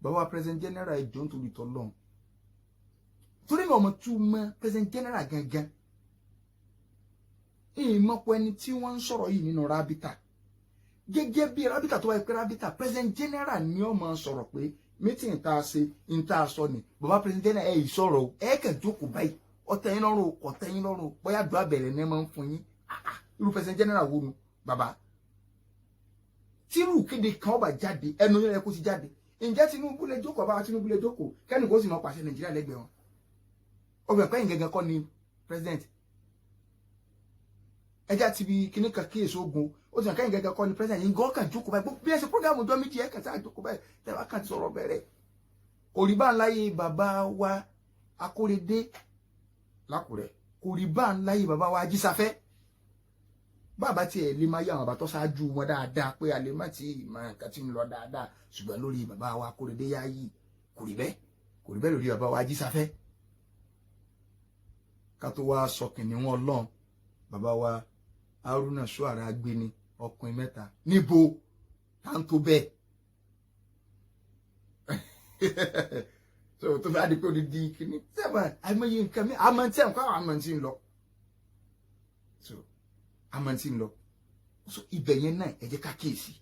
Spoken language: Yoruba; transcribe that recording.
bàbá president general ẹ jọ̀ọ́ nítorí t'Ọlọ́run torí mi ọmọ tú mọ president general gangan mọ̀pọ̀ ẹni tí wọ́n ń sọ̀rọ̀ yìí nínú Rabittah gẹ́gẹ́ bí Rabittah tó wáyé pé Rabittah president general ni ó máa sọ̀rọ̀ pé meeting tá a ṣe in tá a sọ ni bàbá president general ẹ ìsọ̀rọ̀ ẹ kàn jókòó báyìí ọ̀tẹ̀yìn lọ́rùn ọ̀tẹ̀yìn lọ́rùn bóyá dùn abẹ̀rẹ̀ ní ẹ máa ń fún yín irú president general wo nu bàbá tírù kéde kan ọba jáde ẹnu yẹn kó ti jáde ǹjẹ́ Tinubu lè jókòó bàbá Tinubu lè jókòó kẹ́ni kó sì máa pàṣẹ Nàìjíríà lẹ́gbẹ̀ẹ́ wọn ọbẹ̀ pẹ́yìn gẹ́gẹ́ kọ́ ni president ẹjá ti bi kíní kan kíyèsí ogun ó ti hàn kẹ́yìn gẹ́gẹ́ kọ́ ni president yìí gọ́ọ̀kan jókòó báyìí bí ẹ ṣe prógámù ọjọ́ méjì ẹ̀ kẹta jókòó báyìí tẹ́wọ́ kan ti sọ̀rọ̀ bẹ̀rẹ̀ kò rí bá ń láyé bàbá wa Akóredé lákùrẹ́ kò rí bá ń láyé bàbá wa Ajísáfẹ́ bàbá tiẹ̀ lè máa yá àwọn àbátọ́ ṣáájú wọn dáadáa pé a lè má ti máa nǹkan tí ń lọ dáadáa ṣùgbọ́n lórí bàbá wa Akóredé yá yìí kò rí bẹ́ẹ̀ lórí bàbá wa Ajísáfẹ́ ká tó wá sọ kìnìún Ọlọ́run bàbá wa Haruna Suara Agbeni ọkùnrin mẹ́ta níbo táǹtó bẹ́ẹ̀ so tó bá di pé ó di kíní sẹ́wọ̀n àìmọye nǹkan mi àmọ́ tí àwọn àmọ́ tí ń lọ so àmọ́ tí ń lọ so ibẹ̀ yẹn náà ẹ jẹ́ ká kíyèsí